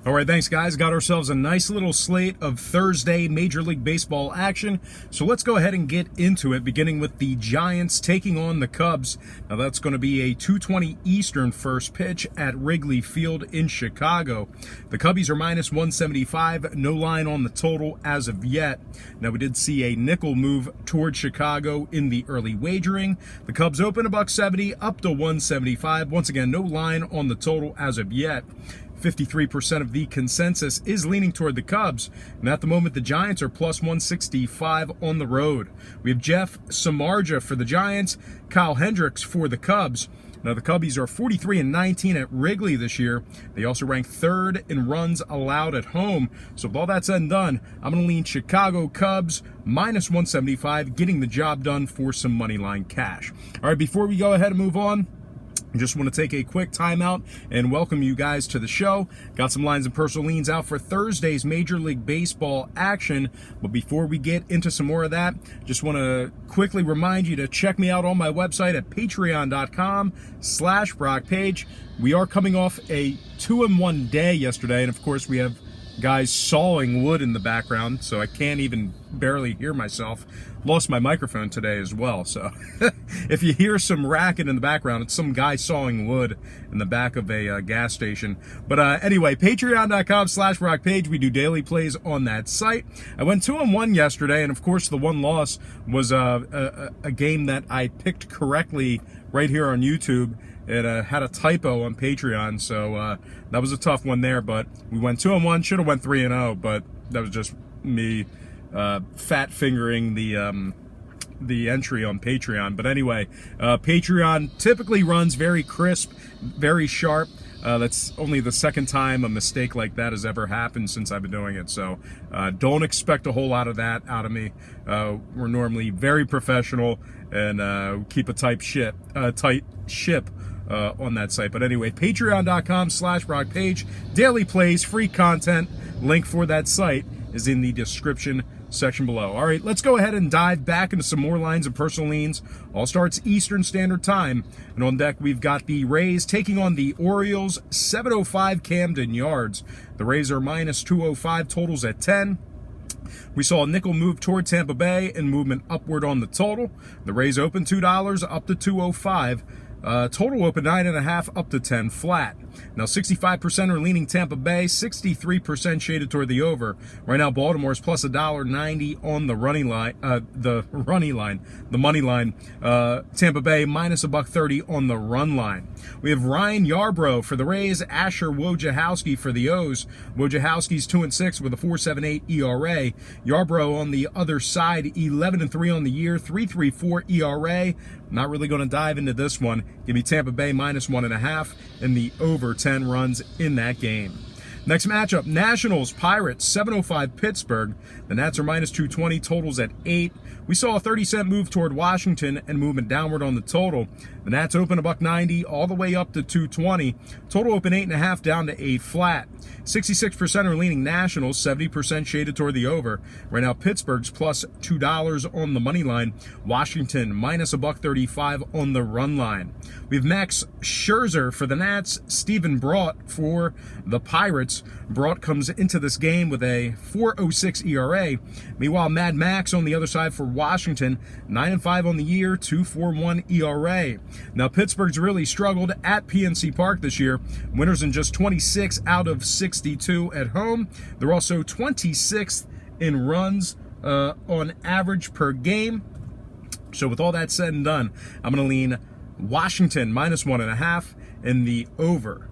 All right, thanks, guys. Got ourselves a nice little slate of Thursday Major League Baseball action. So let's go ahead and get into it, beginning with the Giants taking on the Cubs. Now, that's going to be a 2:20 Eastern first pitch at Wrigley Field in Chicago. The Cubbies are minus 175, no line on the total as of yet. Now, we did see a nickel move towards Chicago in the early wagering. The Cubs open $1.70 up to 175. Once again, no line on the total as of yet. 53% of the consensus is leaning toward the Cubs, and at the moment the Giants are plus 165 on the road. We have Jeff Samardzija for the Giants, Kyle Hendricks for the Cubs. Now the Cubbies are 43-19 at Wrigley this year. They also rank third in runs allowed at home. So with all that said and done, I'm going to lean Chicago Cubs minus 175, getting the job done for some money line cash. All right, before we go ahead and move on, I just want to take a quick timeout and welcome you guys to the show. Got some lines and personal leans out for Thursday's Major League Baseball action. But before we get into some more of that, just want to quickly remind you to check me out on my website at patreon.com/BrockPage. We are coming off a 2-in-1 day yesterday, and of course we have guys sawing wood in the background, so I can't even barely hear myself. Lost my microphone today as well, so if you hear some racket in the background, it's some guy sawing wood in the back of a gas station. But anyway, patreon.com/BrockPage. We do daily plays on that site. I went 2-1 yesterday, and of course the one loss was a game that I picked correctly right here on YouTube. It had a typo on Patreon, so that was a tough one there. But we went 2-1. Should have went 3-0, but that was just me fat fingering the entry on Patreon. But anyway, Patreon typically runs very crisp, very sharp. That's only the second time a mistake like that has ever happened since I've been doing it. So don't expect a whole lot of that out of me. We're normally very professional and keep a tight ship on that site. But anyway, patreon.com/BrockPage. Daily plays, free content. Link for that site is in the description section below. All right, let's go ahead and dive back into some more lines of personal leans. All starts Eastern Standard Time. And on deck, we've got the Rays taking on the Orioles, 7:05 Camden Yards. The Rays are minus 205, totals at 10. We saw a nickel move toward Tampa Bay and movement upward on the total. The Rays open $2 up to 205. Total open 9.5 up to 10 flat. Now 65% are leaning Tampa Bay, 63% shaded toward the over. Right now Baltimore's plus $1.90 on the money line. Tampa Bay minus $1.30 on the run line. We have Ryan Yarbrough for the Rays, Asher Wojciechowski for the O's. Wojciechowski's 2-6 with a 4.78 ERA. Yarbrough on the other side, 11-3 on the year, 3.34 ERA. Not really going to dive into this one. Give me Tampa Bay minus 1.5 and the over 10 runs in that game. Next matchup, Nationals, Pirates, 7:05 Pittsburgh. The Nats are minus 220, totals at 8. We saw a 30-cent move toward Washington and movement downward on the total. The Nats open $1.90 all the way up to 220. Total open 8.5 down to 8 flat. 66% are leaning Nationals, 70% shaded toward the over. Right now, Pittsburgh's plus $2 on the money line. Washington minus $1.35 on the run line. We have Max Scherzer for the Nats, Stephen Brault for the Pirates. Brault comes into this game with a 4.06 ERA. Meanwhile, Mad Max on the other side for Washington, 9-5 on the year, 2.41 ERA. Now, Pittsburgh's really struggled at PNC Park this year. Winners in just 26 out of 62 at home. They're also 26th in runs on average per game. So with all that said and done, I'm going to lean Washington minus 1.5 and the over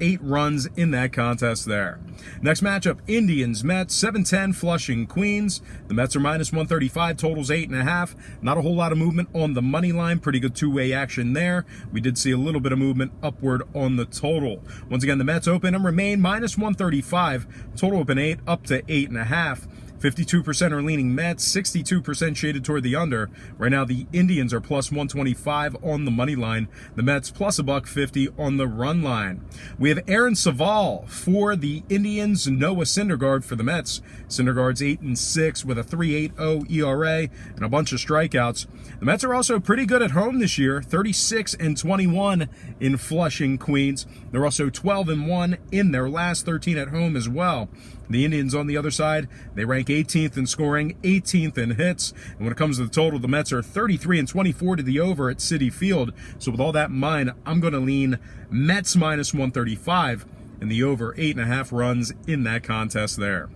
8 runs in that contest there. Next matchup, Indians, Mets, 7:10 Flushing, Queens. The Mets are minus 135, totals 8.5. Not a whole lot of movement on the money line. Pretty good two-way action there. We did see a little bit of movement upward on the total. Once again, the Mets open and remain minus 135. Total open 8 up to 8.5. 52% are leaning Mets, 62% shaded toward the under. Right now, the Indians are plus 125 on the money line. The Mets plus $1.50 on the run line. We have Aaron Savall for the Indians, Noah Syndergaard for the Mets. Syndergaard's 8-6 with a 3.80 ERA and a bunch of strikeouts. The Mets are also pretty good at home this year, 36-21 in Flushing, Queens. They're also 12-1 in their last 13 at home as well. The Indians, on the other side, they rank 18th in scoring, 18th in hits. And when it comes to the total, the Mets are 33-24 to the over at Citi Field. So with all that in mind, I'm going to lean Mets minus 135 and the over 8.5 runs in that contest there.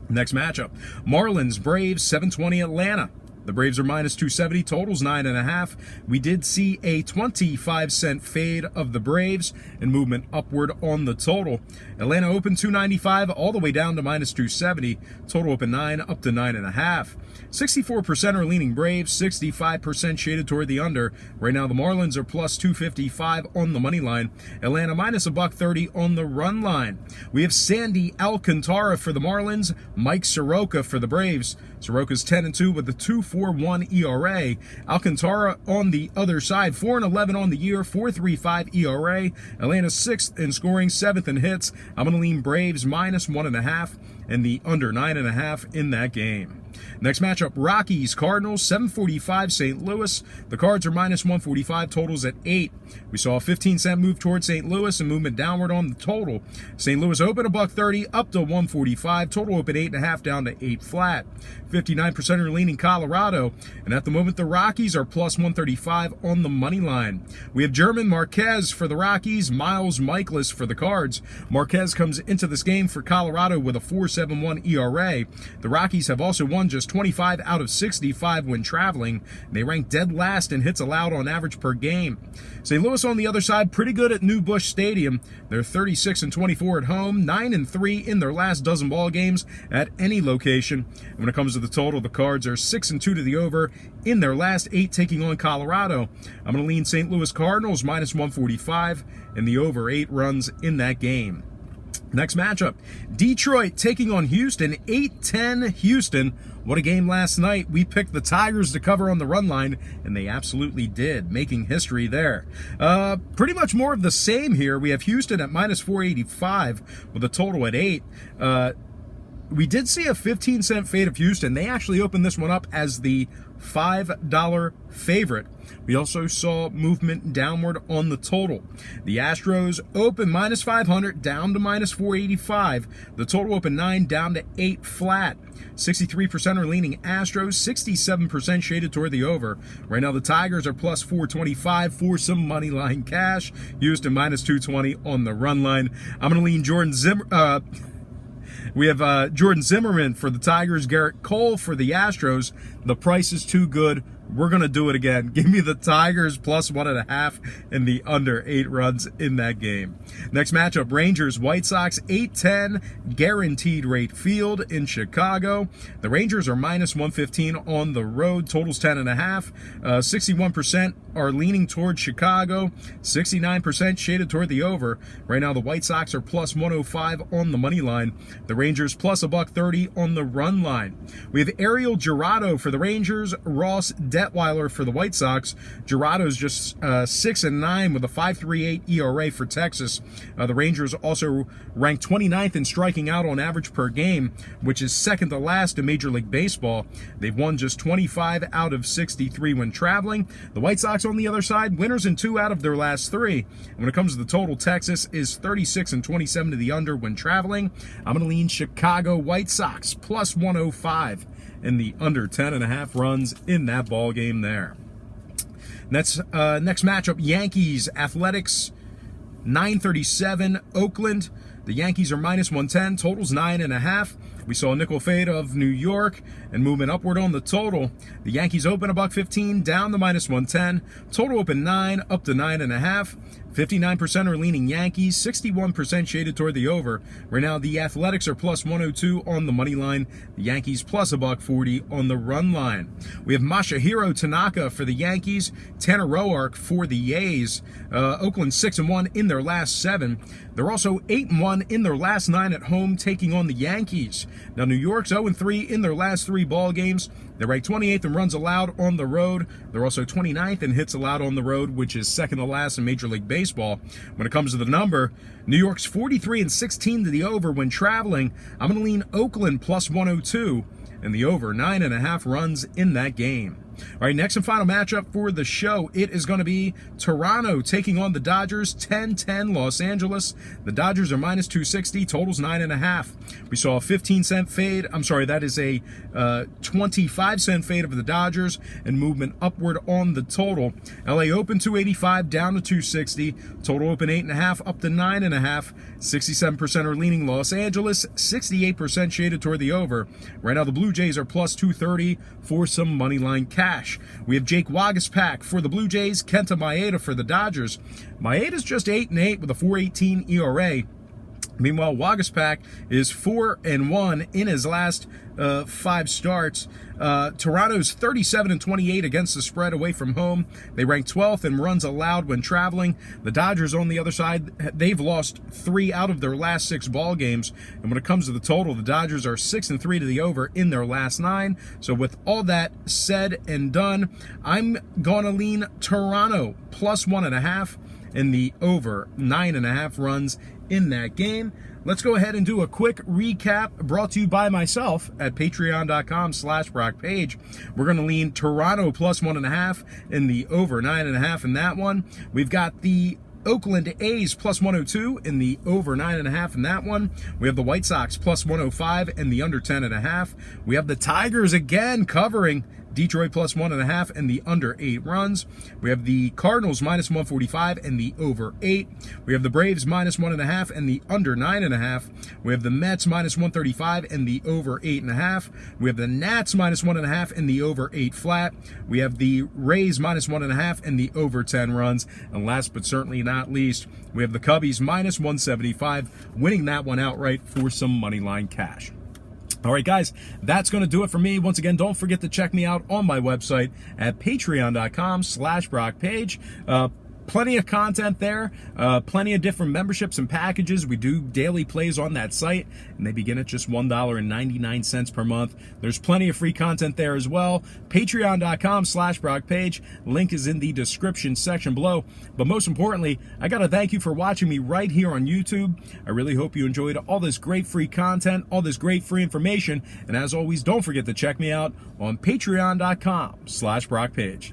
Next matchup, Marlins, Braves, 720 Atlanta. The Braves are minus 270, totals 9.5. We did see a 25-cent fade of the Braves and movement upward on the total. Atlanta opened 295 all the way down to minus 270. Total open 9 up to 9.5. 64% are leaning Braves, 65% shaded toward the under. Right now, the Marlins are plus 255 on the money line. Atlanta minus $1.30 on the run line. We have Sandy Alcantara for the Marlins, Mike Soroka for the Braves. Soroka's 10-2 with a 2.41 ERA. Alcantara on the other side, 4-11 on the year, 4.35 ERA. Atlanta 6th in scoring, 7th in hits. I'm going to lean Braves minus 1.5 and the under 9.5 in that game. Next matchup, Rockies, Cardinals, 745 St. Louis. The Cards are minus 145, totals at 8. We saw a 15-cent move towards St. Louis and movement downward on the total. St. Louis open $1.30 up to 145, total open 8.5 down to 8 flat. 59% are leaning Colorado, and at the moment the Rockies are plus 135 on the money line. We have German Marquez for the Rockies, Miles Michaelis for the Cards. Marquez comes into this game for Colorado with a 4.71 ERA. The Rockies have also won just 25 out of 65 when traveling. They rank dead last in hits allowed on average per game. St. Louis on the other side, pretty good at New Busch Stadium. They're 36-24 at home, 9-3 in their last dozen ball games at any location. And when it comes to the total, the Cards are 6-2 to the over in their last 8 taking on Colorado. I'm going to lean St. Louis Cardinals minus 145 and the over 8 runs in that game. Next matchup, Detroit taking on Houston, 8-10 Houston. What a game last night. We picked the Tigers to cover on the run line, and they absolutely did, making history there. Pretty much more of the same here. We have Houston at minus 485 with a total at 8. We did see a 15-cent fade of Houston. They actually opened this one up as the $5 favorite. We also saw movement downward on the total. The Astros open minus 500 down to minus 485. The total open 9 down to 8 flat. 63% are leaning Astros, 67% shaded toward the over. Right now the Tigers are plus 425 for some money line cash. Houston minus 220 on the run line. I'm going to lean Jordan Zimmer. We have Jordan Zimmerman for the Tigers, Garrett Cole for the Astros. The price is too good. We're going to do it again. Give me the Tigers plus 1.5 and the under 8 runs in that game. Next matchup, Rangers, White Sox, 8-10, guaranteed rate field in Chicago. The Rangers are minus 115 on the road, totals 10.5. 61% are leaning toward Chicago, 69% shaded toward the over. Right now, the White Sox are plus 105 on the money line. The Rangers plus $1.30 on the run line. We have Ariel Jurado for the Rangers, Ross Detweiler for the White Sox. Jurado's just 6-9 with a 5.38 ERA for Texas. The Rangers also ranked 29th in striking out on average per game, which is second to last in Major League Baseball. They've won just 25 out of 63 when traveling. The White Sox on the other side, winners in 2 out of their last 3. And when it comes to the total, Texas is 36-27 to the under when traveling. I'm going to lean Chicago White Sox plus 105 and the under 10.5 runs in that ball game there. Next matchup, Yankees Athletics, 937 Oakland. The Yankees are minus 110, totals 9.5. We saw a nickel fade of New York and movement upward on the total. The Yankees open $1.15 down to minus 110. Total open 9 up to 9.5. 59% are leaning Yankees, 61% shaded toward the over. Right now, the Athletics are plus 102 on the money line. The Yankees plus $1.40 on the run line. We have Masahiro Tanaka for the Yankees, Tanner Roark for the A's. Oakland 6-1 in their last 7. They're also 8-1 in their last 9 at home, taking on the Yankees. Now, New York's 0-3 in their last 3 ball games. They're ranked 28th in runs allowed on the road. They're also 29th in hits allowed on the road, which is second to last in Major League Baseball. When it comes to the number, New York's 43-16 to the over when traveling. I'm going to lean Oakland plus 102 and the over 9.5 runs in that game. All right, next and final matchup for the show. It is going to be Toronto taking on the Dodgers, 10-10 Los Angeles. The Dodgers are minus 260, totals 9.5. We saw a 15-cent fade. I'm sorry, that is a 25-cent fade of the Dodgers and movement upward on the total. LA open 285 down to 260. Total open 8.5 up to 9.5. 67% are leaning Los Angeles, 68% shaded toward the over. Right now, the Blue Jays are plus 230 for some money line cash. We have Jake Waguespack for the Blue Jays, Kenta Maeda for the Dodgers. Maeda's just 8-8 with a 4.18 ERA. Meanwhile, Waguespack is 4-1 in his last 5 starts. Toronto's 37-28 against the spread away from home. They rank 12th in runs allowed when traveling. The Dodgers on the other side, they've lost 3 out of their last 6 ball games. And when it comes to the total, the Dodgers are 6-3 to the over in their last 9. So with all that said and done, I'm going to lean Toronto plus 1.5 and the over 9.5 runs in that game. Let's go ahead and do a quick recap brought to you by myself at patreon.com/BrockPage. We're going to lean Toronto plus 1.5 and the over 9.5 in that one. We've got the Oakland A's plus 102 in the over 9.5 in that one. We have the White Sox plus 105 and the under 10.5. We have the Tigers again covering Detroit plus 1.5 and the under 8 runs. We have the Cardinals minus 145 and the over 8. We have the Braves minus 1.5 and the under 9.5. We have the Mets minus 135 and the over 8.5. We have the Nats minus 1.5 and the over 8 flat. We have the Rays minus 1.5 and the over 10 runs. And last but certainly not least, we have the Cubbies minus 175, winning that one outright for some money line cash. All right, guys, that's going to do it for me. Once again, don't forget to check me out on my website at patreon.com/BrockPage. Plenty of content there, plenty of different memberships and packages. We do daily plays on that site, and they begin at just $1.99 per month. There's plenty of free content there as well. Patreon.com/BrockPage. Link is in the description section below. But most importantly, I got to thank you for watching me right here on YouTube. I really hope you enjoyed all this great free content, all this great free information. And as always, don't forget to check me out on Patreon.com/BrockPage.